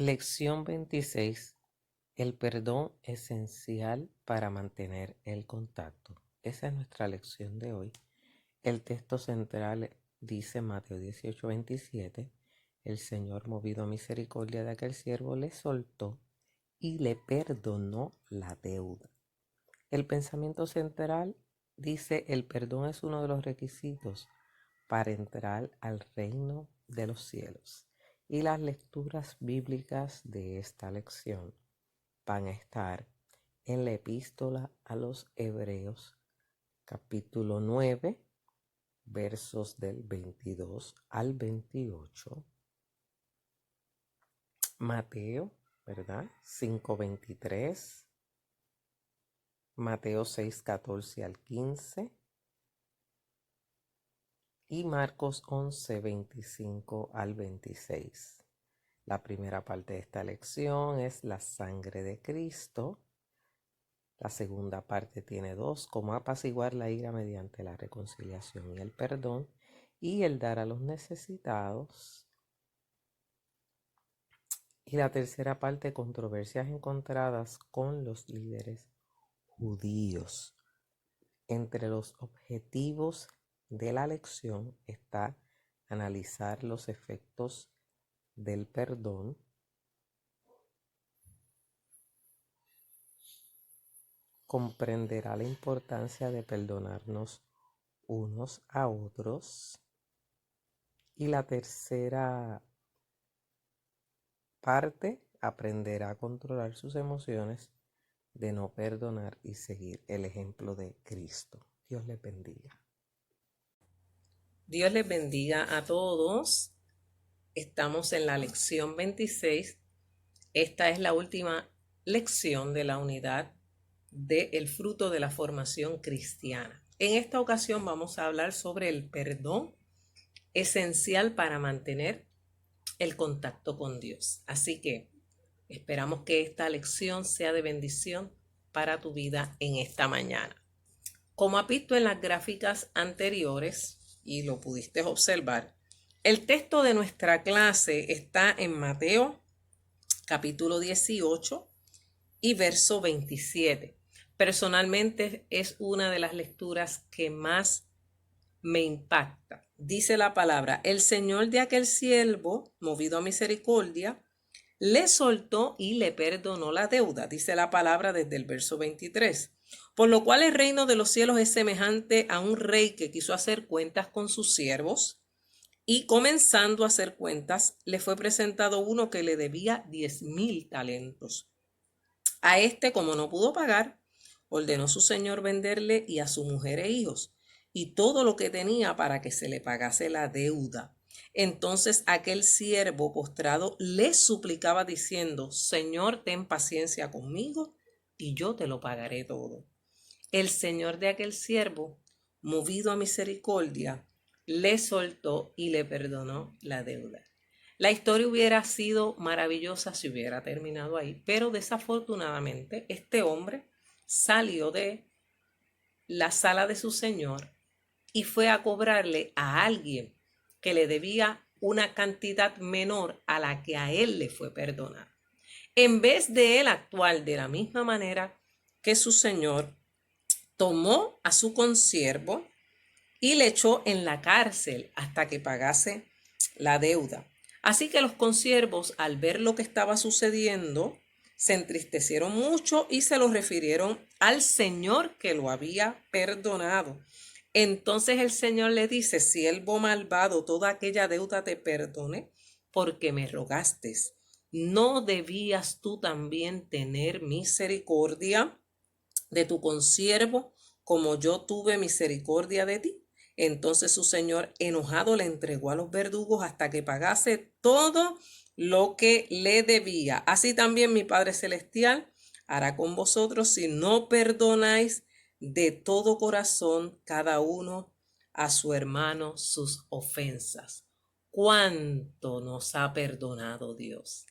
Lección 26. El perdón esencial para mantener el contacto. Esa es nuestra lección de hoy. El texto central dice Mateo 18:27. El Señor, movido a misericordia de aquel siervo, le soltó y le perdonó la deuda. El pensamiento central dice: el perdón es uno de los requisitos para entrar al reino de los cielos. Y las lecturas bíblicas de esta lección van a estar en la epístola a los Hebreos, capítulo 9, versos del 22 al 28. Mateo, ¿verdad? 5:23. Mateo 6:14 al 15. Y Marcos 11:25 al 26. La primera parte de esta lección es la sangre de Cristo. La segunda parte tiene dos: cómo apaciguar la ira mediante la reconciliación y el perdón, y el dar a los necesitados. Y la tercera parte, controversias encontradas con los líderes judíos. Entre los objetivos de la lección está analizar los efectos del perdón, comprenderá la importancia de perdonarnos unos a otros. Y la tercera parte, aprenderá a controlar sus emociones de no perdonar y seguir el ejemplo de Cristo. Dios les bendiga. Dios les bendiga a todos. Estamos en la lección 26. Esta es la última lección de la unidad del fruto de la formación cristiana. En esta ocasión vamos a hablar sobre el perdón esencial para mantener el contacto con Dios. Así que esperamos que esta lección sea de bendición para tu vida en esta mañana. Como has visto en las gráficas anteriores, y lo pudiste observar, el texto de nuestra clase está en Mateo capítulo 18 y verso 27. Personalmente es una de las lecturas que más me impacta. Dice la palabra: el Señor de aquel siervo, movido a misericordia, le soltó y le perdonó la deuda. Dice la palabra desde el verso 23. Por lo cual el reino de los cielos es semejante a un rey que quiso hacer cuentas con sus siervos, y comenzando a hacer cuentas, le fue presentado uno que le debía 10,000 talentos. A este, como no pudo pagar, ordenó su señor venderle y a su mujer e hijos, y todo lo que tenía, para que se le pagase la deuda. Entonces aquel siervo postrado le suplicaba diciendo: Señor, ten paciencia conmigo y yo te lo pagaré todo. El señor de aquel siervo, movido a misericordia, le soltó y le perdonó la deuda. La historia hubiera sido maravillosa si hubiera terminado ahí, pero desafortunadamente este hombre salió de la sala de su señor y fue a cobrarle a alguien que le debía una cantidad menor a la que a él le fue perdonada. En vez de él actuar de la misma manera que su señor, tomó a su consiervo y le echó en la cárcel hasta que pagase la deuda. Así que los consiervos, al ver lo que estaba sucediendo, se entristecieron mucho y se lo refirieron al Señor que lo había perdonado. Entonces el Señor le dice: siervo malvado, toda aquella deuda te perdoné porque me rogaste. ¿No debías tú también tener misericordia de tu consiervo, como yo tuve misericordia de ti? Entonces su señor, enojado, le entregó a los verdugos hasta que pagase todo lo que le debía. Así también mi Padre Celestial hará con vosotros si no perdonáis de todo corazón cada uno a su hermano sus ofensas. ¿Cuánto nos ha perdonado Dios?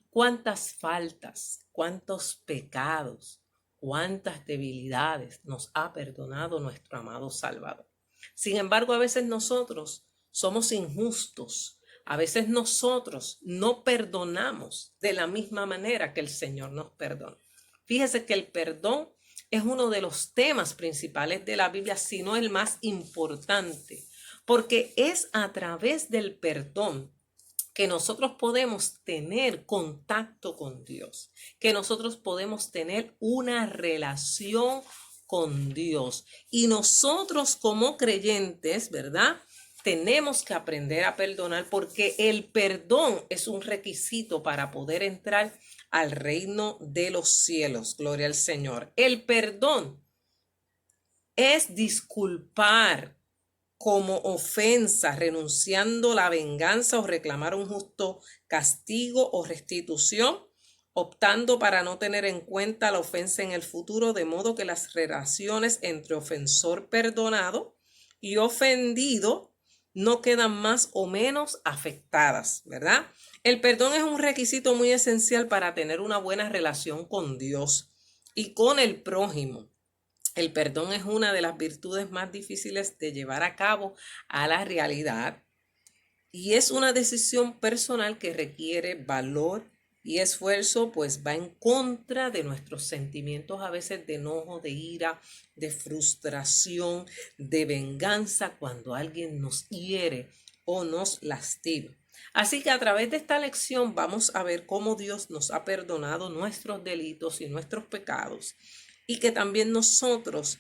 ¿Cuántas faltas, cuántos pecados, cuántas debilidades nos ha perdonado nuestro amado Salvador? Sin embargo, a veces nosotros somos injustos A veces nosotros no perdonamos de la misma manera que el Señor nos perdona. Fíjese que el perdón es uno de los temas principales de la Biblia, si no el más importante, porque es a través del perdón que nosotros podemos tener contacto con Dios, que nosotros podemos tener una relación con Dios. Y nosotros como creyentes, ¿verdad? Tenemos que aprender a perdonar porque el perdón es un requisito para poder entrar al reino de los cielos. Gloria al Señor. El perdón es disculpar como ofensa, renunciando la venganza o reclamar un justo castigo o restitución, optando para no tener en cuenta la ofensa en el futuro, de modo que las relaciones entre ofensor perdonado y ofendido no quedan más o menos afectadas, ¿verdad? El perdón es un requisito muy esencial para tener una buena relación con Dios y con el prójimo. El perdón es una de las virtudes más difíciles de llevar a cabo a la realidad y es una decisión personal que requiere valor y esfuerzo, pues va en contra de nuestros sentimientos a veces de enojo, de ira, de frustración, de venganza cuando alguien nos hiere o nos lastima. Así que a través de esta lección vamos a ver cómo Dios nos ha perdonado nuestros delitos y nuestros pecados y que también nosotros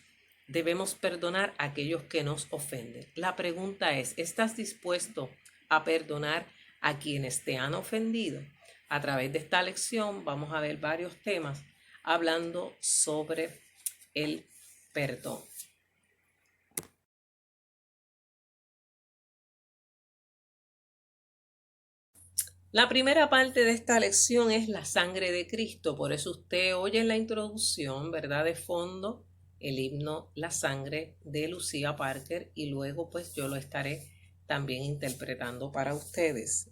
debemos perdonar a aquellos que nos ofenden. La pregunta es, ¿estás dispuesto a perdonar a quienes te han ofendido? A través de esta lección vamos a ver varios temas hablando sobre el perdón. La primera parte de esta lección es la sangre de Cristo, por eso usted oye en la introducción, ¿verdad? De fondo, el himno La sangre de Lucía Parker y luego pues yo lo estaré también interpretando para ustedes.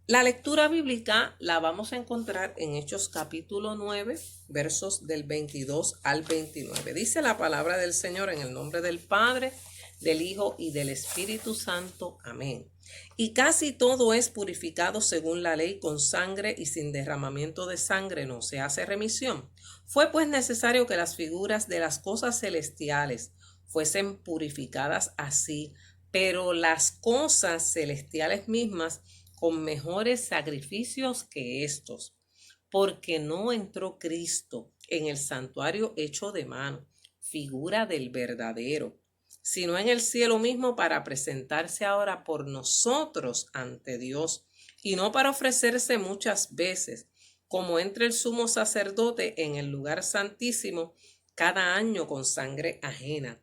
La lectura bíblica la vamos a encontrar en Hechos capítulo 9, versos del 22 al 29. Dice la palabra del Señor en el nombre del Padre, del Hijo y del Espíritu Santo. Amén. Y casi todo es purificado según la ley con sangre, y sin derramamiento de sangre no se hace remisión. Fue pues necesario que las figuras de las cosas celestiales fuesen purificadas así, pero las cosas celestiales mismas con mejores sacrificios que estos, porque no entró Cristo en el santuario hecho de mano, figura del verdadero, sino en el cielo mismo, para presentarse ahora por nosotros ante Dios, y no para ofrecerse muchas veces, como entra el sumo sacerdote en el lugar santísimo cada año con sangre ajena.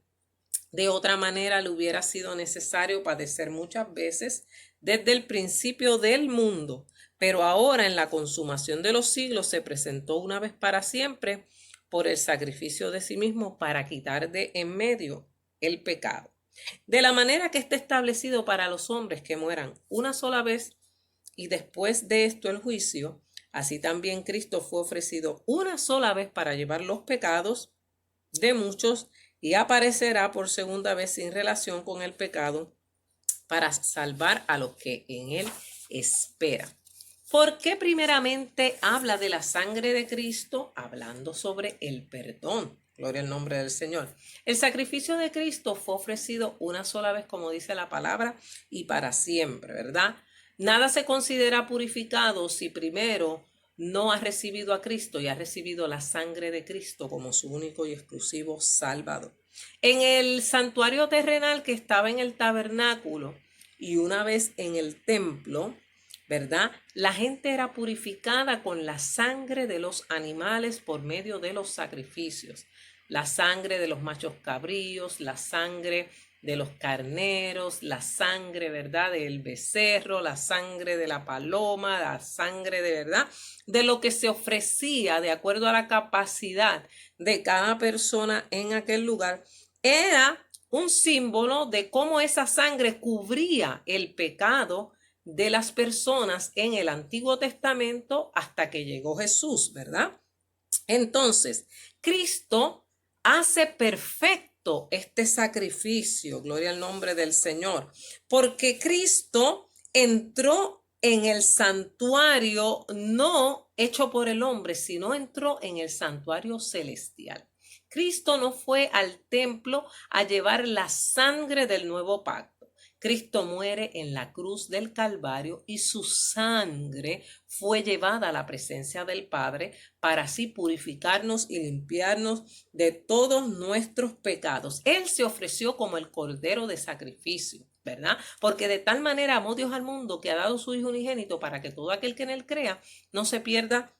De otra manera le hubiera sido necesario padecer muchas veces desde el principio del mundo, pero ahora en la consumación de los siglos se presentó una vez para siempre por el sacrificio de sí mismo para quitar de en medio el pecado. De la manera que está establecido para los hombres que mueran una sola vez y después de esto el juicio, así también Cristo fue ofrecido una sola vez para llevar los pecados de muchos y aparecerá por segunda vez sin relación con el pecado para salvar a los que en él esperan. ¿Por qué primeramente habla de la sangre de Cristo? Hablando sobre el perdón. Gloria al nombre del Señor. El sacrificio de Cristo fue ofrecido una sola vez, como dice la palabra, y para siempre, ¿verdad? Nada se considera purificado si primero no ha recibido a Cristo y ha recibido la sangre de Cristo como su único y exclusivo Salvador. En el santuario terrenal que estaba en el tabernáculo y una vez en el templo, ¿verdad? La gente era purificada con la sangre de los animales por medio de los sacrificios. La sangre de los machos cabríos, la sangre de los carneros, la sangre, ¿verdad?, del becerro, la sangre de la paloma, la sangre de verdad, de lo que se ofrecía de acuerdo a la capacidad de cada persona en aquel lugar, era un símbolo de cómo esa sangre cubría el pecado de las personas en el Antiguo Testamento hasta que llegó Jesús, ¿verdad? Entonces, Cristo hace perfecto este sacrificio, gloria al nombre del Señor, porque Cristo entró en el santuario no hecho por el hombre, sino entró en el santuario celestial. Cristo no fue al templo a llevar la sangre del nuevo pacto. Cristo muere en la cruz del Calvario y su sangre fue llevada a la presencia del Padre para así purificarnos y limpiarnos de todos nuestros pecados. Él se ofreció como el cordero de sacrificio, ¿verdad? Porque de tal manera amó Dios al mundo que ha dado su Hijo unigénito para que todo aquel que en él crea no se pierda,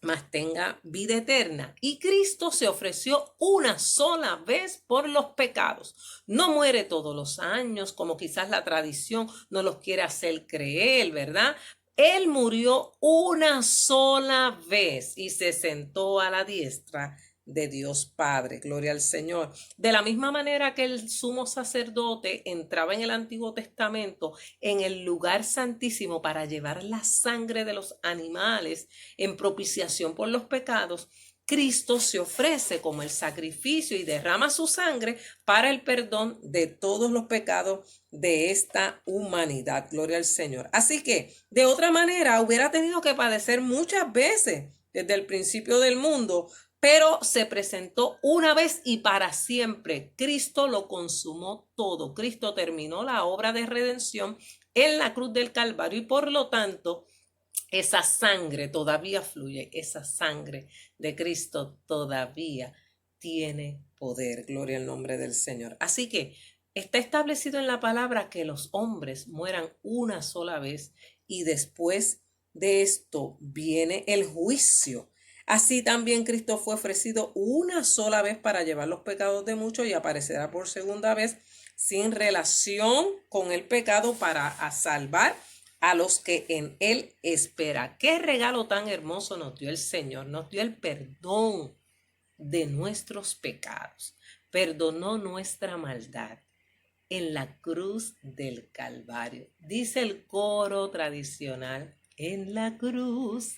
mas tenga vida eterna. Y Cristo se ofreció una sola vez por los pecados. No muere todos los años, como quizás la tradición no los quiere hacer creer, ¿verdad? Él murió una sola vez y se sentó a la diestra de Dios Padre. Gloria al Señor. De la misma manera que el sumo sacerdote entraba en el Antiguo Testamento en el lugar santísimo para llevar la sangre de los animales en propiciación por los pecados, Cristo se ofrece como el sacrificio y derrama su sangre para el perdón de todos los pecados de esta humanidad. Gloria al Señor. Así que, de otra manera, hubiera tenido que padecer muchas veces desde el principio del mundo, pero se presentó una vez y para siempre. Cristo lo consumó todo. Cristo terminó la obra de redención en la cruz del Calvario y por lo tanto esa sangre todavía fluye, esa sangre de Cristo todavía tiene poder. Gloria al nombre del Señor. Así que está establecido en la palabra que los hombres mueran una sola vez y después de esto viene el juicio. Así también Cristo fue ofrecido una sola vez para llevar los pecados de muchos y aparecerá por segunda vez sin relación con el pecado para salvar a los que en él espera. Qué regalo tan hermoso nos dio el Señor. Nos dio el perdón de nuestros pecados. Perdonó nuestra maldad en la cruz del Calvario. Dice el coro tradicional: en la cruz,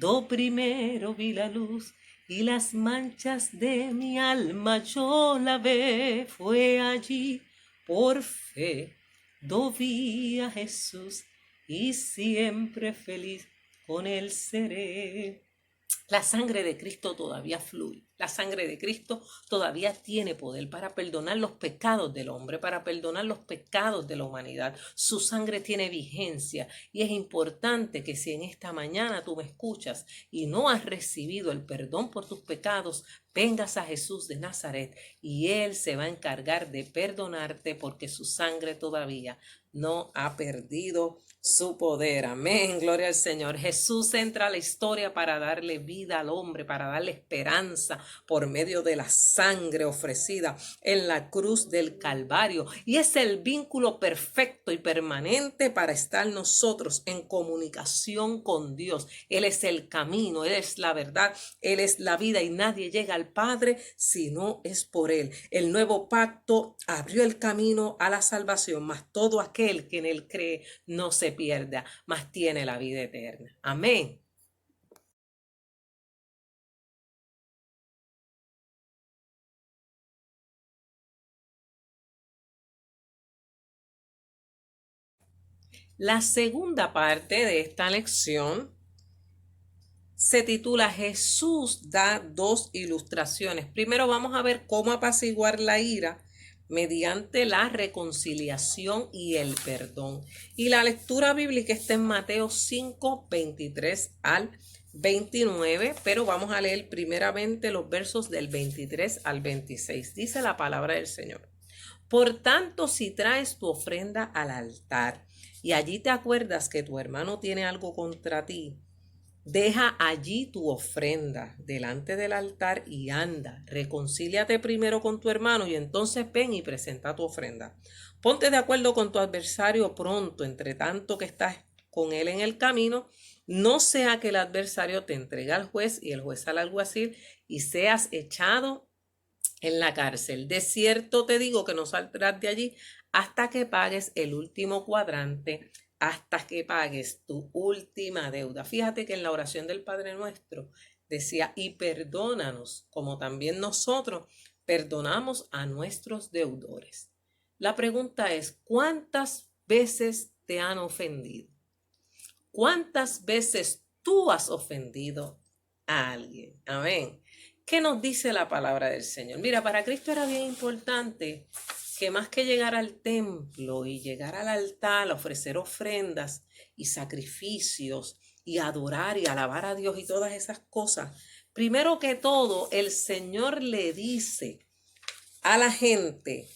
do primero vi la luz y las manchas de mi alma yo lavé. Fue allí por fe do vi a Jesús y siempre feliz con él seré. La sangre de Cristo todavía fluye. La sangre de Cristo todavía tiene poder para perdonar los pecados del hombre, para perdonar los pecados de la humanidad. Su sangre tiene vigencia y es importante que si en esta mañana tú me escuchas y no has recibido el perdón por tus pecados, vengas a Jesús de Nazaret y Él se va a encargar de perdonarte porque su sangre todavía no ha perdido su poder. Amén, gloria al Señor. Jesús entra a la historia para darle vida al hombre, para darle esperanza por medio de la sangre ofrecida en la cruz del Calvario. Y es el vínculo perfecto y permanente para estar nosotros en comunicación con Dios. Él es el camino, Él es la verdad, Él es la vida y nadie llega al Padre si no es por Él. El nuevo pacto abrió el camino a la salvación, mas todo aquel que en Él cree no se pierda, mas tiene la vida eterna. Amén. La segunda parte de esta lección se titula Jesús da dos ilustraciones. Primero vamos a ver cómo apaciguar la ira mediante la reconciliación y el perdón. Y la lectura bíblica está en Mateo 5, 23 al 29, pero vamos a leer primeramente los versos del 23 al 26. Dice la palabra del Señor: por tanto, si traes tu ofrenda al altar y allí te acuerdas que tu hermano tiene algo contra ti, deja allí tu ofrenda delante del altar y anda, reconcíliate primero con tu hermano y entonces ven y presenta tu ofrenda. Ponte de acuerdo con tu adversario pronto, entre tanto que estás con él en el camino, no sea que el adversario te entregue al juez y el juez al alguacil y seas echado en la cárcel. De cierto te digo que no saldrás de allí hasta que pagues el último cuadrante, hasta que pagues tu última deuda. Fíjate que en la oración del Padre Nuestro decía: y perdónanos como también nosotros perdonamos a nuestros deudores. La pregunta es: ¿cuántas veces te han ofendido? ¿Cuántas veces tú has ofendido a alguien? Amén. ¿Qué nos dice la palabra del Señor? Mira, para Cristo era bien importante que más que llegar al templo y llegar al altar, a ofrecer ofrendas y sacrificios y adorar y alabar a Dios y todas esas cosas, primero que todo, el Señor le dice a la gente: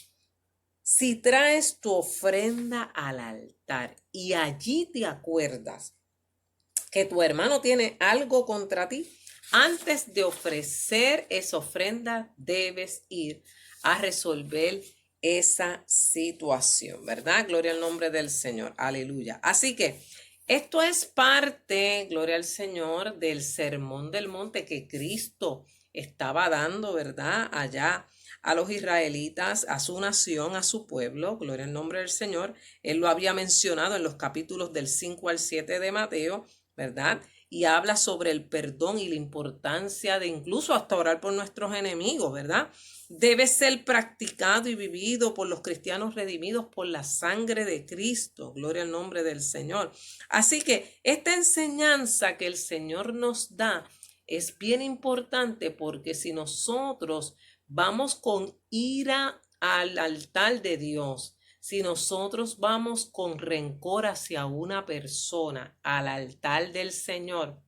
si traes tu ofrenda al altar y allí te acuerdas que tu hermano tiene algo contra ti, antes de ofrecer esa ofrenda debes ir a resolver esa situación, ¿verdad? Gloria al nombre del Señor, aleluya. Así que esto es parte, gloria al Señor, del sermón del monte que Cristo estaba dando, ¿verdad? Allá a los israelitas, a su nación, a su pueblo, gloria al nombre del Señor. Él lo había mencionado en los capítulos del 5 al 7 de Mateo, ¿verdad? Y habla sobre el perdón y la importancia de incluso hasta orar por nuestros enemigos, ¿verdad? Debe ser practicado y vivido por los cristianos redimidos por la sangre de Cristo. Gloria al nombre del Señor. Así que esta enseñanza que el Señor nos da es bien importante, porque si nosotros vamos con ira al altar de Dios, si nosotros vamos con rencor hacia una persona al altar del Señor,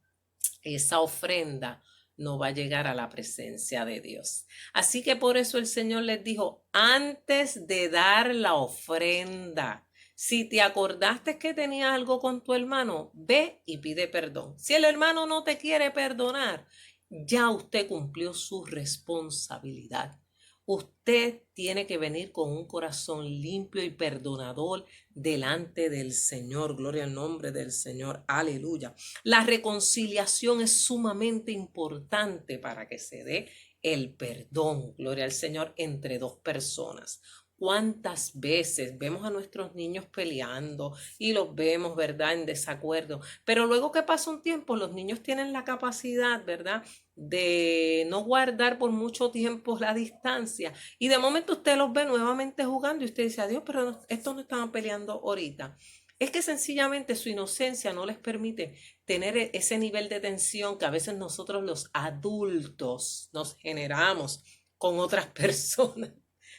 esa ofrenda no va a llegar a la presencia de Dios. Así que por eso el Señor les dijo: antes de dar la ofrenda, si te acordaste que tenías algo con tu hermano, ve y pide perdón. Si el hermano no te quiere perdonar, ya usted cumplió su responsabilidad. Usted tiene que venir con un corazón limpio y perdonador delante del Señor. Gloria al nombre del Señor. Aleluya. La reconciliación es sumamente importante para que se dé el perdón, gloria al Señor, entre dos personas. ¿Cuántas veces vemos a nuestros niños peleando y los vemos, ¿verdad?, en desacuerdo? Pero luego que pasa un tiempo, los niños tienen la capacidad, ¿verdad?, de no guardar por mucho tiempo la distancia. Y de momento usted los ve nuevamente jugando y usted dice: adiós, pero estos no estaban peleando ahorita. Es que sencillamente su inocencia no les permite tener ese nivel de tensión que a veces nosotros los adultos nos generamos con otras personas.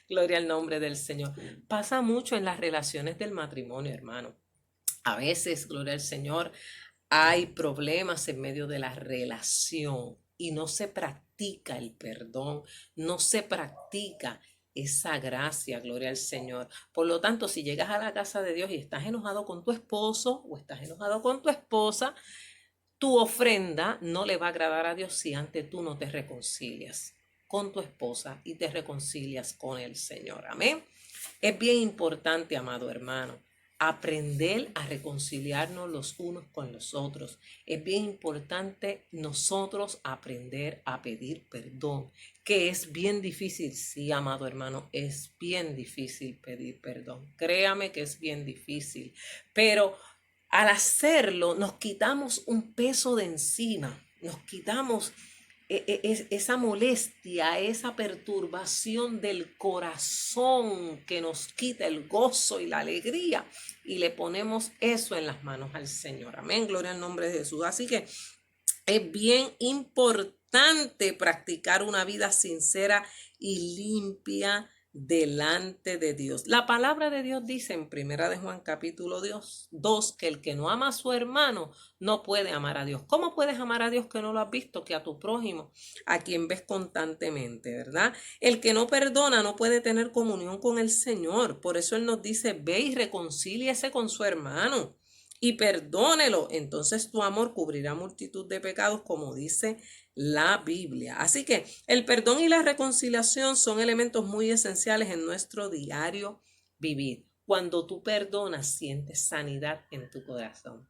Gloria al nombre del Señor. Pasa mucho en las relaciones del matrimonio, hermano. A veces, gloria al Señor, hay problemas en medio de la relación y no se practica el perdón, no se practica esa gracia, gloria al Señor. Por lo tanto, si llegas a la casa de Dios y estás enojado con tu esposo o estás enojado con tu esposa, tu ofrenda no le va a agradar a Dios si antes tú no te reconcilias con tu esposa y te reconcilias con el Señor. Amén. Es bien importante, amado hermano, aprender a reconciliarnos los unos con los otros. Es bien importante nosotros aprender a pedir perdón, que es bien difícil. Sí, amado hermano, es bien difícil pedir perdón. Créame que es bien difícil, pero al hacerlo nos quitamos un peso de encima, nos quitamos esa molestia, esa perturbación del corazón que nos quita el gozo y la alegría, y le ponemos eso en las manos al Señor. Amén, gloria al nombre de Jesús. Así que es bien importante practicar una vida sincera y limpia delante de Dios. La palabra de Dios dice en Primera de Juan capítulo 2 que el que no ama a su hermano no puede amar a Dios. ¿Cómo puedes amar a Dios que no lo has visto? Que a tu prójimo, a quien ves constantemente, ¿verdad? El que no perdona no puede tener comunión con el Señor. Por eso Él nos dice: ve y reconcíliese con su hermano y perdónelo. Entonces tu amor cubrirá multitud de pecados, como dice la Biblia. Así que el perdón y la reconciliación son elementos muy esenciales en nuestro diario vivir. Cuando tú perdonas, sientes sanidad en tu corazón.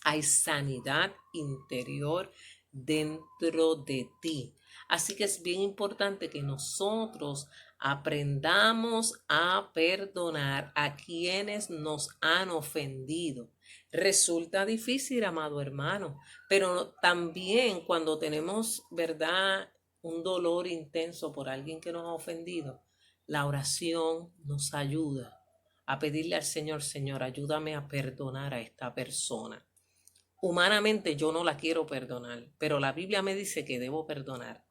Hay sanidad interior dentro de ti. Así que es bien importante que nosotros aprendamos a perdonar a quienes nos han ofendido. Resulta difícil, amado hermano, pero también cuando tenemos, ¿verdad?, un dolor intenso por alguien que nos ha ofendido, la oración nos ayuda a pedirle al Señor, Señor, ayúdame a perdonar a esta persona. Humanamente yo no la quiero perdonar, pero la Biblia me dice que debo perdonar.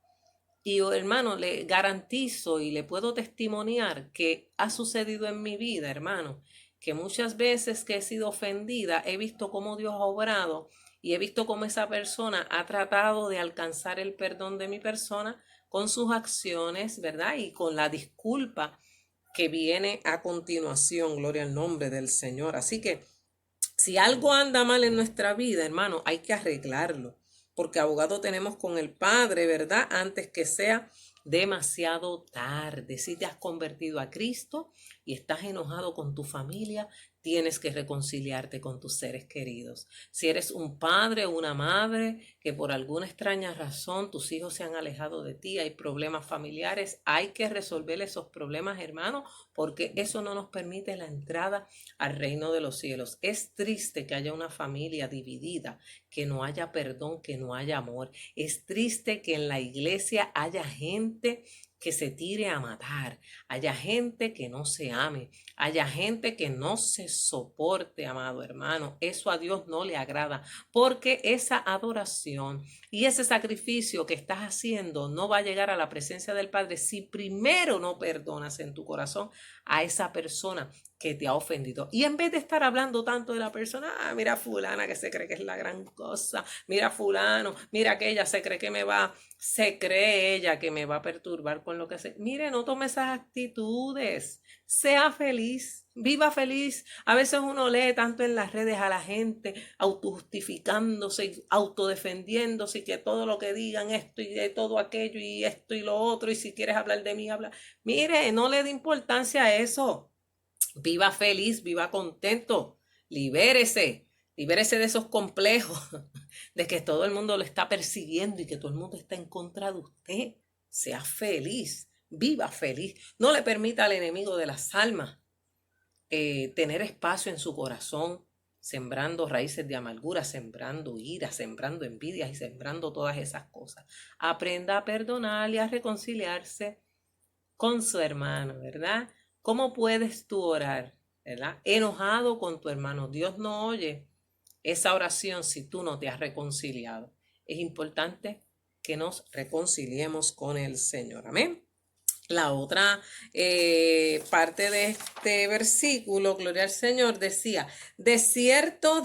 Y yo, hermano, le garantizo y le puedo testimoniar que ha sucedido en mi vida, hermano, que muchas veces que he sido ofendida, he visto cómo Dios ha obrado y he visto cómo esa persona ha tratado de alcanzar el perdón de mi persona con sus acciones, ¿verdad? Y con la disculpa que viene a continuación, gloria al nombre del Señor. Así que si algo anda mal en nuestra vida, hermano, hay que arreglarlo, porque abogado tenemos con el Padre, ¿verdad? Antes que sea demasiado tarde. Si te has convertido a Cristo y estás enojado con tu familia, tienes que reconciliarte con tus seres queridos. Si eres un padre o una madre que por alguna extraña razón tus hijos se han alejado de ti, hay problemas familiares, hay que resolver esos problemas, hermano, porque eso no nos permite la entrada al reino de los cielos. Es triste que haya una familia dividida, que no haya perdón, que no haya amor. Es triste que en la iglesia haya gente que se tire a matar, haya gente que no se ame, haya gente que no se soporte, amado hermano. Eso a Dios no le agrada, porque esa adoración y ese sacrificio que estás haciendo no va a llegar a la presencia del Padre si primero no perdonas en tu corazón a esa persona que te ha ofendido. Y en vez de estar hablando tanto de la persona, mira fulana que se cree que es la gran cosa, mira fulano, mira que ella se cree ella que me va a perturbar con lo que se. Mire, no tome esas actitudes, sea feliz, viva feliz. A veces uno lee tanto en las redes a la gente autojustificándose, autodefendiéndose y que todo lo que digan esto y de todo aquello y esto y lo otro y si quieres hablar de mí, habla. Mire, no le dé importancia a eso. Viva feliz, viva contento, libérese, libérese de esos complejos, de que todo el mundo lo está persiguiendo y que todo el mundo está en contra de usted. Sea feliz, viva feliz. No le permita al enemigo de las almas tener espacio en su corazón, sembrando raíces de amargura, sembrando ira, sembrando envidias y sembrando todas esas cosas. Aprenda a perdonar y a reconciliarse con su hermano, ¿verdad? ¿Cómo puedes tú orar, ¿verdad? Enojado con tu hermano. Dios no oye esa oración si tú no te has reconciliado. Es importante que nos reconciliemos con el Señor. Amén. La otra parte de este versículo, gloria al Señor, decía, de cierto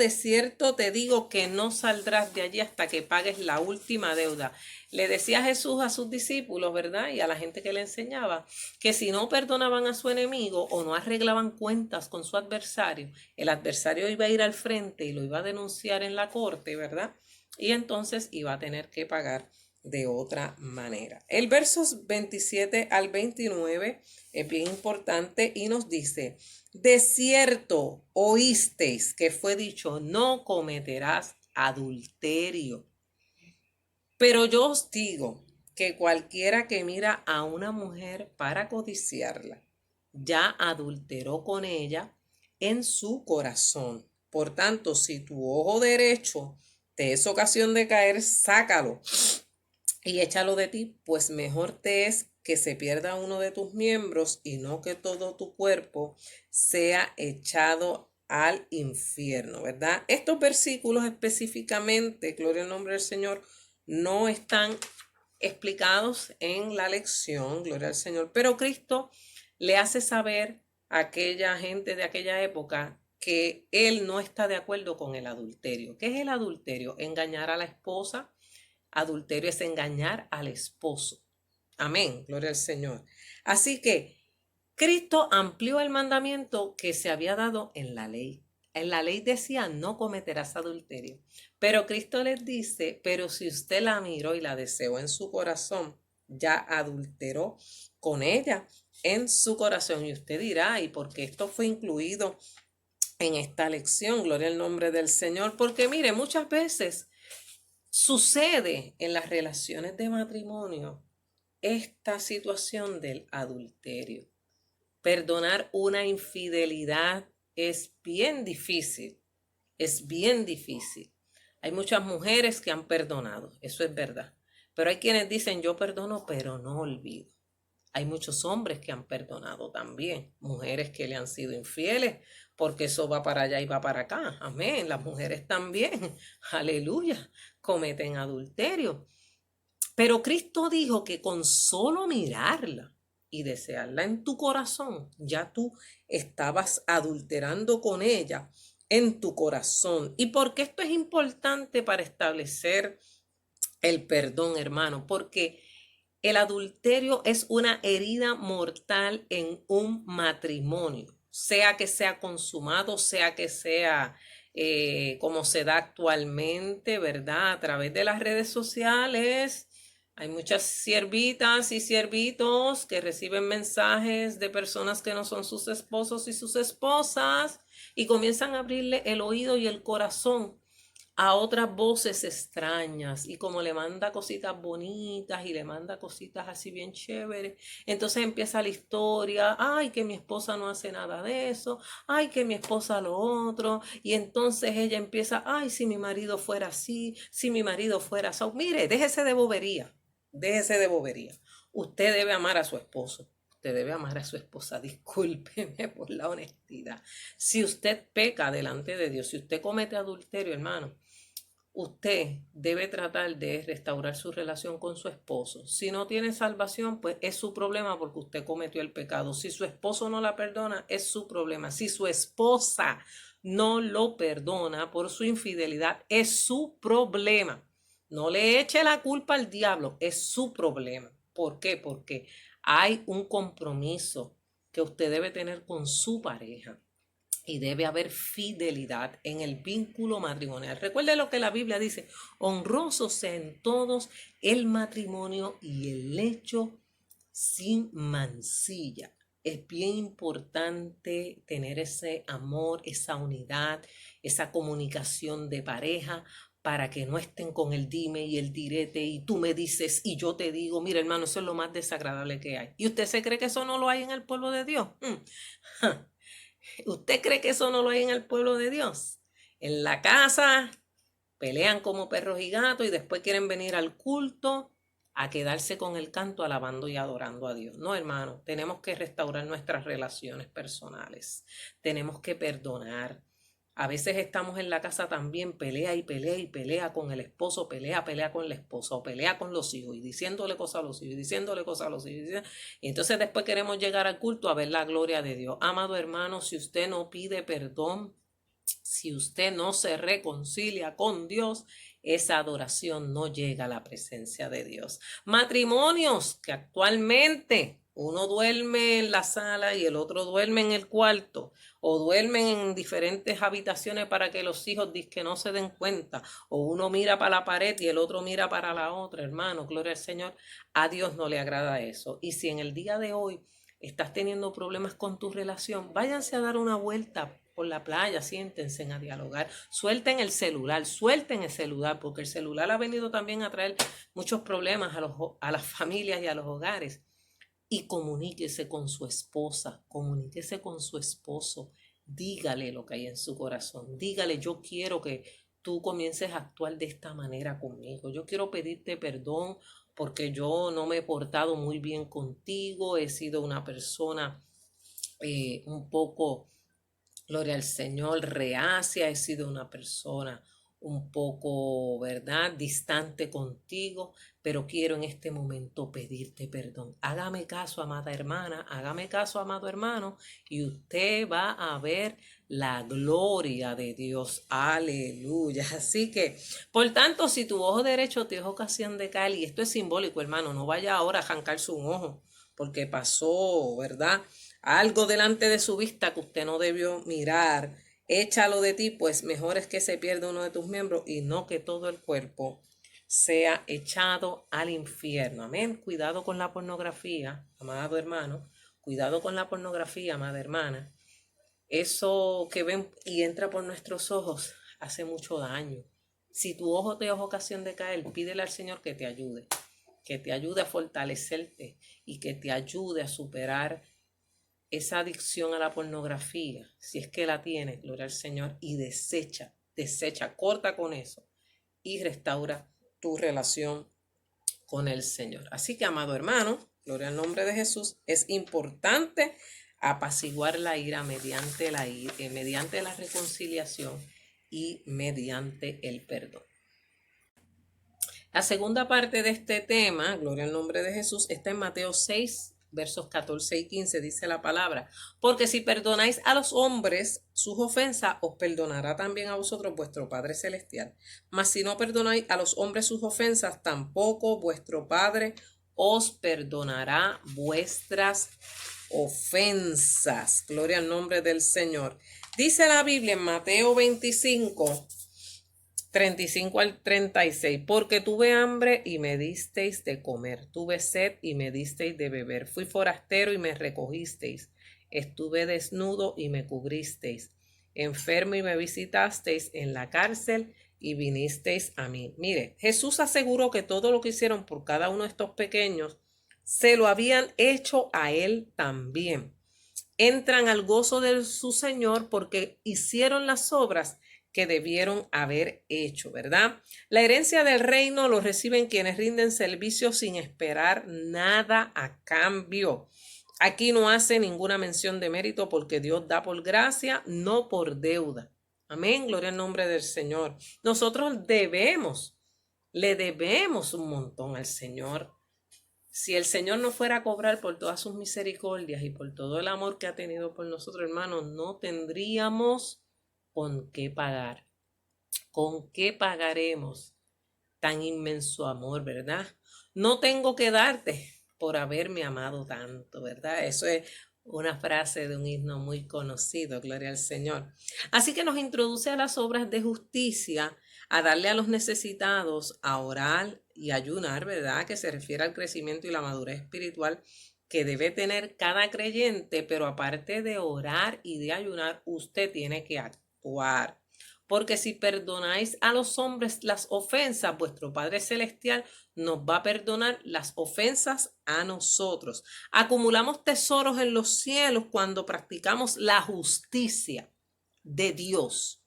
te digo que no saldrás de allí hasta que pagues la última deuda. Le decía Jesús a sus discípulos, ¿verdad? Y a la gente que le enseñaba, que si no perdonaban a su enemigo o no arreglaban cuentas con su adversario, el adversario iba a ir al frente y lo iba a denunciar en la corte, ¿verdad? Y entonces iba a tener que pagar de otra manera. El versos 27 al 29 es bien importante y nos dice, de cierto oísteis que fue dicho, no cometerás adulterio. Pero yo os digo que cualquiera que mira a una mujer para codiciarla, ya adulteró con ella en su corazón. Por tanto, si tu ojo derecho te es ocasión de caer, sácalo y échalo de ti, pues mejor te es que se pierda uno de tus miembros y no que todo tu cuerpo sea echado al infierno, ¿verdad? Estos versículos específicamente, gloria al nombre del Señor, no están explicados en la lección, gloria al Señor, pero Cristo le hace saber a aquella gente de aquella época que él no está de acuerdo con el adulterio. ¿Qué es el adulterio? Engañar a la esposa. Adulterio es engañar al esposo. Amén, gloria al Señor. Así que Cristo amplió el mandamiento que se había dado en la ley. En la ley decía, no cometerás adulterio. Pero Cristo les dice, pero si usted la miró y la deseó en su corazón, ya adulteró con ella en su corazón. Y usted dirá, ¿y por qué esto fue incluido en esta lección? Gloria al nombre del Señor. Porque mire, muchas veces sucede en las relaciones de matrimonio esta situación del adulterio. Perdonar una infidelidad es bien difícil, es bien difícil. Hay muchas mujeres que han perdonado, eso es verdad. Pero hay quienes dicen yo perdono pero no olvido. Hay muchos hombres que han perdonado también, mujeres que le han sido infieles, porque eso va para allá y va para acá. Amén. Las mujeres también, aleluya, cometen adulterio. Pero Cristo dijo que con solo mirarla y desearla en tu corazón, ya tú estabas adulterando con ella en tu corazón. ¿Y por qué esto es importante para establecer el perdón, hermano? Porque el adulterio es una herida mortal en un matrimonio, sea que sea consumado, sea que sea como se da actualmente, ¿verdad? A través de las redes sociales. Hay muchas siervitas y siervitos que reciben mensajes de personas que no son sus esposos y sus esposas y comienzan a abrirle el oído y el corazón a otras voces extrañas y como le manda cositas bonitas y le manda cositas así bien chéveres, entonces empieza la historia, ay, que mi esposa no hace nada de eso, ay, que mi esposa lo otro, y entonces ella empieza, ay, si mi marido fuera así, si mi marido fuera así, mire, déjese de bobería, déjese de bobería, usted debe amar a su esposo. Usted debe amar a su esposa, discúlpeme por la honestidad. Si usted peca delante de Dios, si usted comete adulterio, hermano, usted debe tratar de restaurar su relación con su esposo. Si no tiene salvación, pues es su problema porque usted cometió el pecado. Si su esposo no la perdona, es su problema. Si su esposa no lo perdona por su infidelidad, es su problema. No le eche la culpa al diablo, es su problema. ¿Por qué? Porque hay un compromiso que usted debe tener con su pareja y debe haber fidelidad en el vínculo matrimonial. Recuerde lo que la Biblia dice, honroso sea en todos el matrimonio y el lecho sin mancilla. Es bien importante tener ese amor, esa unidad, esa comunicación de pareja para que no estén con el dime y el direte y tú me dices y yo te digo, mira hermano, eso es lo más desagradable que hay. ¿Y usted se cree que eso no lo hay en el pueblo de Dios? ¿Usted cree que eso no lo hay en el pueblo de Dios? En la casa pelean como perros y gatos y después quieren venir al culto a quedarse con el canto alabando y adorando a Dios. No, hermano, tenemos que restaurar nuestras relaciones personales. Tenemos que perdonar. A veces estamos en la casa también, pelea y pelea y pelea con el esposo, pelea con la esposa o pelea con los hijos y diciéndole cosas a los hijos y diciéndole cosas a los hijos. Y entonces después queremos llegar al culto a ver la gloria de Dios. Amado hermano, si usted no pide perdón, si usted no se reconcilia con Dios, esa adoración no llega a la presencia de Dios. Matrimonios que actualmente uno duerme en la sala y el otro duerme en el cuarto, o duermen en diferentes habitaciones para que los hijos que no se den cuenta, o uno mira para la pared y el otro mira para la otra, hermano, gloria al Señor, a Dios no le agrada eso. Y si en el día de hoy estás teniendo problemas con tu relación, váyanse a dar una vuelta por la playa, siéntense a dialogar, suelten el celular, porque el celular ha venido también a traer muchos problemas a las familias y a los hogares. Y comuníquese con su esposa, comuníquese con su esposo, dígale lo que hay en su corazón, dígale, yo quiero que tú comiences a actuar de esta manera conmigo, yo quiero pedirte perdón porque yo no me he portado muy bien contigo, he sido una persona un poco, gloria al Señor, reacia, he sido una persona un poco, ¿verdad?, distante contigo, pero quiero en este momento pedirte perdón. Hágame caso, amada hermana, hágame caso, amado hermano, y usted va a ver la gloria de Dios. Aleluya. Así que, por tanto, si tu ojo derecho te es ocasión de caer, y esto es simbólico, hermano, no vaya ahora a arrancarse un ojo, porque pasó, ¿verdad?, algo delante de su vista que usted no debió mirar, échalo de ti, pues mejor es que se pierda uno de tus miembros y no que todo el cuerpo sea echado al infierno. Amén. Cuidado con la pornografía, amado hermano. Cuidado con la pornografía, amada hermana. Eso que ven y entra por nuestros ojos hace mucho daño. Si tu ojo te es ocasión de caer, pídele al Señor que te ayude a fortalecerte y que te ayude a superar esa adicción a la pornografía, si es que la tienes, gloria al Señor, y desecha, corta con eso y restaura tu relación con el Señor. Así que, amado hermano, Gloria al nombre de Jesús. Es importante apaciguar la ira mediante mediante la reconciliación y mediante el perdón. La segunda parte de este tema, gloria al nombre de Jesús, está en Mateo 6, versos 14 y 15, dice la palabra. Porque si perdonáis a los hombres sus ofensas, os perdonará también a vosotros vuestro Padre Celestial. Mas si no perdonáis a los hombres sus ofensas, tampoco vuestro Padre os perdonará vuestras ofensas. Gloria al nombre del Señor. Dice la Biblia en Mateo 25, 35 al 36, porque tuve hambre y me disteis de comer, tuve sed y me disteis de beber, fui forastero y me recogisteis, estuve desnudo y me cubristeis, enfermo y me visitasteis, en la cárcel y vinisteis a mí. Mire, Jesús aseguró que todo lo que hicieron por cada uno de estos pequeños, se lo habían hecho a él también. Entran al gozo de su Señor porque hicieron las obras que debieron haber hecho, ¿verdad? La herencia del reino lo reciben quienes rinden servicio sin esperar nada a cambio. Aquí no hace ninguna mención de mérito porque Dios da por gracia, no por deuda. Amén, gloria al nombre del Señor. Nosotros le debemos un montón al Señor. Si el Señor no fuera a cobrar por todas sus misericordias y por todo el amor que ha tenido por nosotros, hermanos, no tendríamos con qué pagar. ¿Con qué pagaremos tan inmenso amor, verdad? No tengo que darte por haberme amado tanto, ¿verdad? Eso es una frase de un himno muy conocido, gloria al Señor. Así que nos introduce a las obras de justicia, a darle a los necesitados, a orar y ayunar, ¿verdad? Que se refiere al crecimiento y la madurez espiritual que debe tener cada creyente, pero aparte de orar y de ayunar, usted tiene que actuar. Porque si perdonáis a los hombres las ofensas, vuestro Padre Celestial nos va a perdonar las ofensas a nosotros. Acumulamos tesoros en los cielos cuando practicamos la justicia de Dios.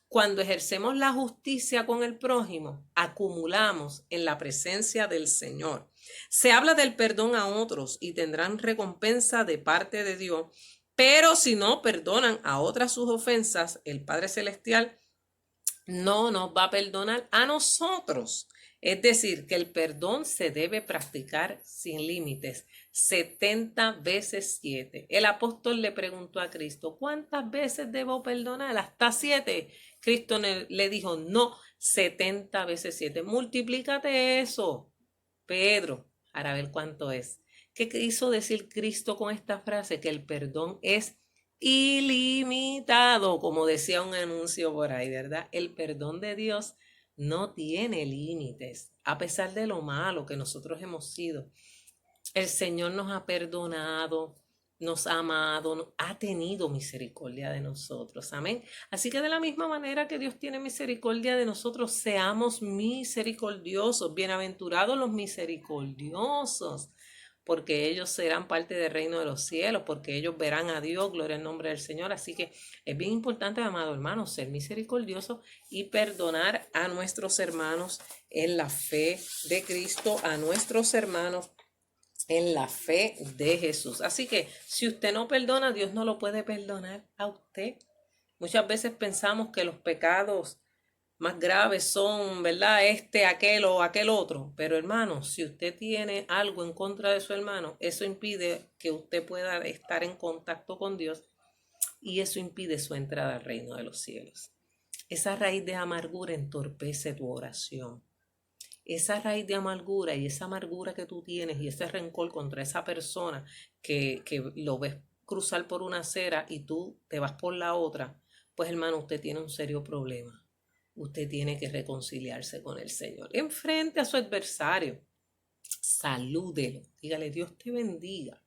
Cuando ejercemos la justicia con el prójimo, acumulamos en la presencia del Señor. Se habla del perdón a otros y tendrán recompensa de parte de Dios, pero si no perdonan a otras sus ofensas, el Padre Celestial no nos va a perdonar a nosotros. Es decir, que el perdón se debe practicar sin límites, 70 veces 7. El apóstol le preguntó a Cristo, ¿cuántas veces debo perdonar? ¿Hasta 7? Cristo le dijo, no, 70 veces 7. Multiplícate eso, Pedro, para ver cuánto es. ¿Qué quiso decir Cristo con esta frase? Que el perdón es ilimitado, como decía un anuncio por ahí, ¿verdad? El perdón de Dios no tiene límites, a pesar de lo malo que nosotros hemos sido. El Señor nos ha perdonado, nos ha amado, ha tenido misericordia de nosotros. Amén. Así que de la misma manera que Dios tiene misericordia de nosotros, seamos misericordiosos. Bienaventurados los misericordiosos, porque ellos serán parte del reino de los cielos, porque ellos verán a Dios, gloria al nombre del Señor. Así que es bien importante, amado hermano, ser misericordioso y perdonar a nuestros hermanos en la fe de Cristo, a nuestros hermanos en la fe de Jesús. Así que si usted no perdona, Dios no lo puede perdonar a usted. Muchas veces pensamos que los pecados más graves son, ¿verdad? Aquel o aquel otro. Pero hermano, si usted tiene algo en contra de su hermano, eso impide que usted pueda estar en contacto con Dios y eso impide su entrada al reino de los cielos. Esa raíz de amargura entorpece tu oración. Esa raíz de amargura y esa amargura que tú tienes y ese rencor contra esa persona que lo ves cruzar por una acera y tú te vas por la otra, pues hermano, usted tiene un serio problema. Usted tiene que reconciliarse con el Señor. Enfrente a su adversario, salúdelo, dígale Dios te bendiga,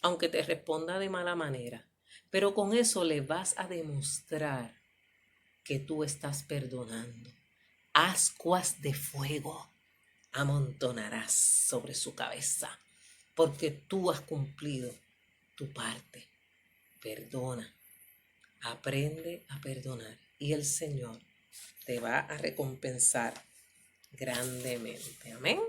aunque te responda de mala manera. Pero con eso le vas a demostrar que tú estás perdonando. Ascuas de fuego amontonarás sobre su cabeza, porque tú has cumplido tu parte. Perdona, aprende a perdonar y el Señor te va a recompensar grandemente. Amén.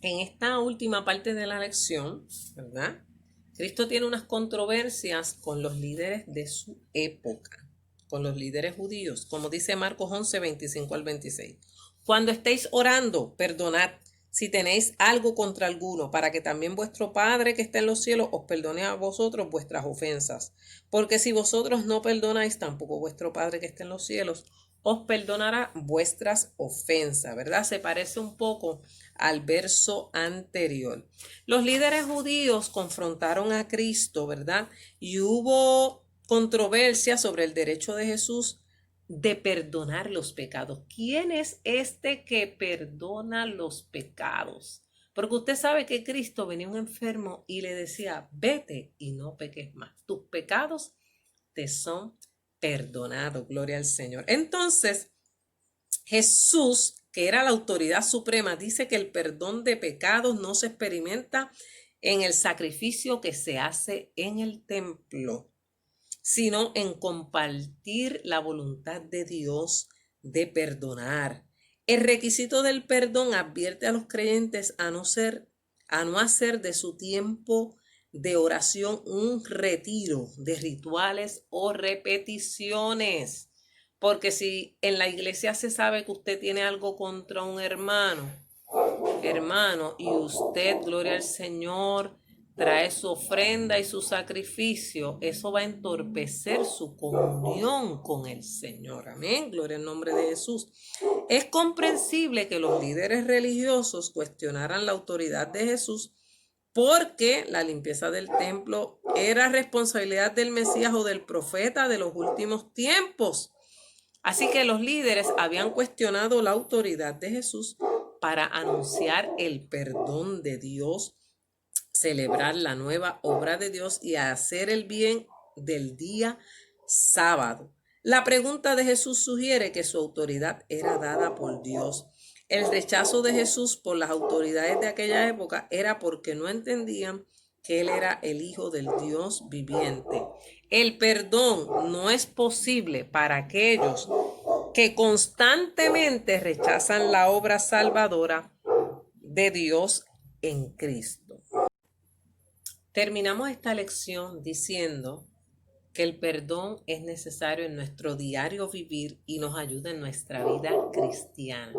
en esta última parte de la lección, ¿verdad? Cristo tiene unas controversias con los líderes de su época, con los líderes judíos, como dice Marcos 11, 25 al 26. Cuando estéis orando, perdonad si tenéis algo contra alguno, para que también vuestro Padre que está en los cielos os perdone a vosotros vuestras ofensas. Porque si vosotros no perdonáis, tampoco vuestro Padre que está en los cielos os perdonará vuestras ofensas, ¿verdad? Se parece un poco al verso anterior. Los líderes judíos confrontaron a Cristo, ¿verdad? Y hubo controversia sobre el derecho de Jesús de perdonar los pecados. ¿Quién es este que perdona los pecados? Porque usted sabe que Cristo venía un enfermo y le decía, vete y no peques más. Tus pecados te son perdonados, gloria al Señor. Entonces, Jesús, que era la autoridad suprema, dice que el perdón de pecados no se experimenta en el sacrificio que se hace en el templo, sino en compartir la voluntad de Dios de perdonar. El requisito del perdón advierte a los creyentes a no hacer de su tiempo de oración un retiro de rituales o repeticiones. Porque si en la iglesia se sabe que usted tiene algo contra un hermano, y usted, gloria al Señor, trae su ofrenda y su sacrificio, eso va a entorpecer su comunión con el Señor. Amén, gloria al nombre de Jesús. Es comprensible que los líderes religiosos cuestionaran la autoridad de Jesús, porque la limpieza del templo era responsabilidad del Mesías o del profeta de los últimos tiempos. Así que los líderes habían cuestionado la autoridad de Jesús para anunciar el perdón de Dios, celebrar la nueva obra de Dios y hacer el bien del día sábado. La pregunta de Jesús sugiere que su autoridad era dada por Dios. El rechazo de Jesús por las autoridades de aquella época era porque no entendían que Él era el Hijo del Dios viviente. El perdón no es posible para aquellos que constantemente rechazan la obra salvadora de Dios en Cristo. Terminamos esta lección diciendo que el perdón es necesario en nuestro diario vivir y nos ayuda en nuestra vida cristiana.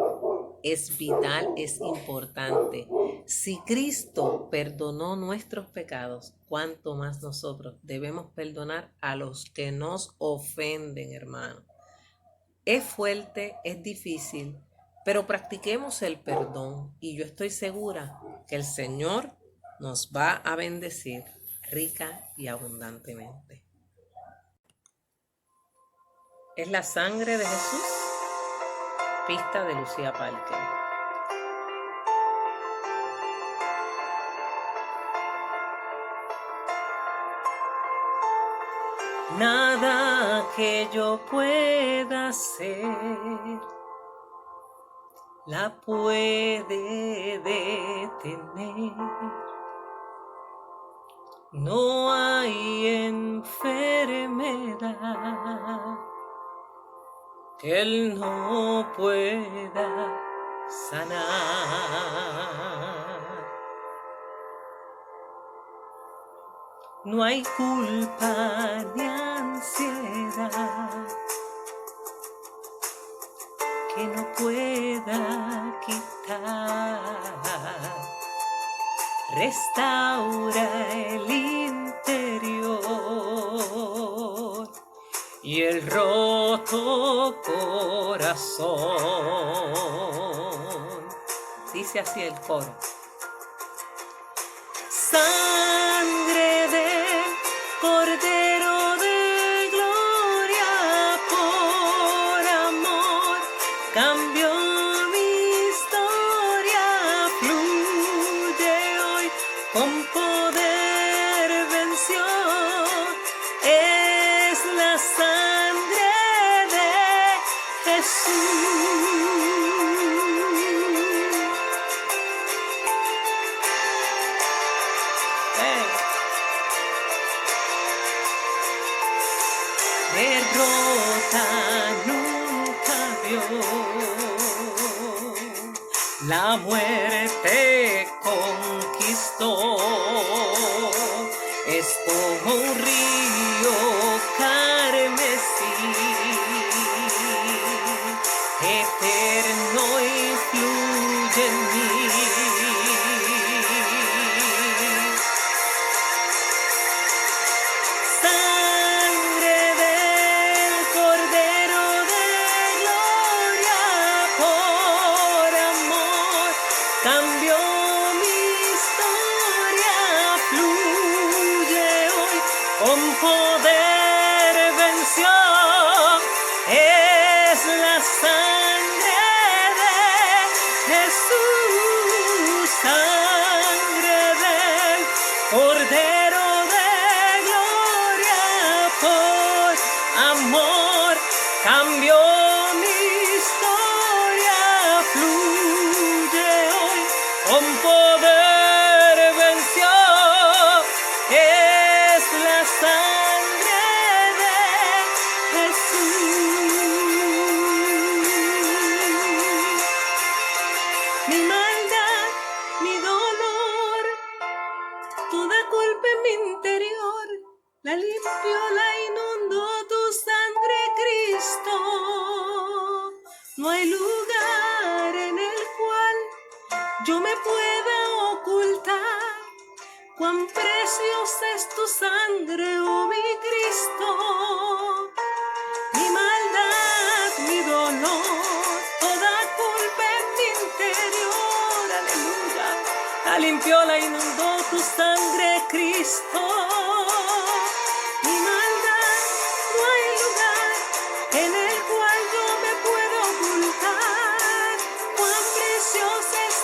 Es vital, es importante. Si Cristo perdonó nuestros pecados, ¿cuánto más nosotros debemos perdonar a los que nos ofenden, hermano? Es fuerte, es difícil, pero practiquemos el perdón y yo estoy segura que el Señor nos va a bendecir rica y abundantemente. Es la sangre de Jesús, pista de Lucía Parker. Nada que yo pueda hacer la puede detener. No hay enfermedad que Él no pueda sanar. No hay culpa ni ansiedad que no pueda quitar. Restaura el interior y el roto corazón. Dice así el coro. Sangre de Cordero de gloria, por amor cambió mi historia, fluye hoy con poder venció, es la sangre de Jesús. Derrota nunca vio, la muerte Cristo es como un río carmesí, eterno y fluye en mí. Sangre del Cordero de gloria, por amor cambió mi historia, fluye hoy, con poder venció, es la sangre de Jesús, sangre del Cordero de gloria, por amor cambió mi historia, fluye hoy, con poder venció, es la sangre de Jesús. Mi maldad, mi dolor, toda culpa en mi interior, la limpió, la inundó tu sangre, Cristo. No hay lugar en el cual yo me pueda ocultar, cuán preciosa es tu sangre, oh mi Cristo. Mi maldad, mi dolor, toda culpa en mi interior, aleluya, la limpió, la inundó tu sangre, Cristo. Mi maldad, no hay lugar en el cual yo me puedo ocultar, cuán preciosa es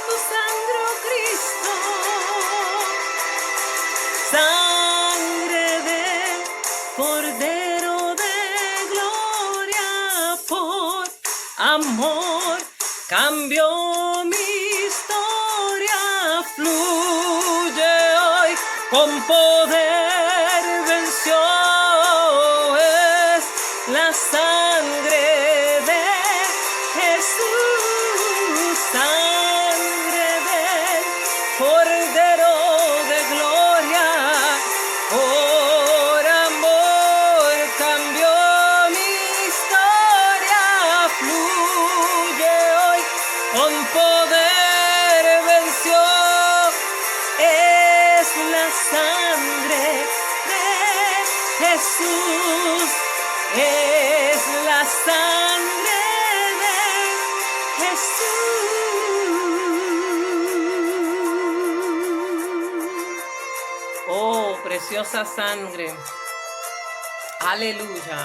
tu sangre, oh Cristo. Sangre del Cordero de gloria, por amor cambió mi historia, fluye hoy, con poder venció, es la sangre de Jesús, sangre del Cordero de gloria, por amor cambió mi historia, fluye hoy, con poder venció, es la sangre de Jesús, es la sangre de Jesús. Oh, preciosa sangre. Aleluya.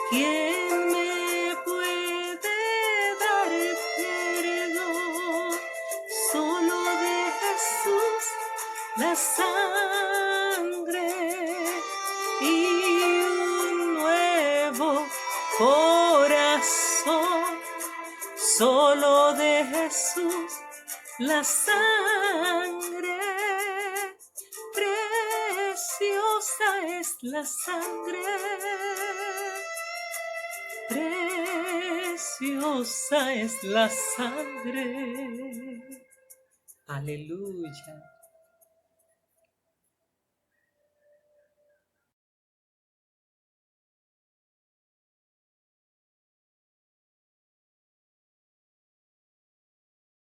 ¿Quién me puede dar perdón? Solo de Jesús la sangre y un nuevo corazón. Solo de Jesús la sangre, preciosa es la sangre, preciosa es la sangre. Aleluya.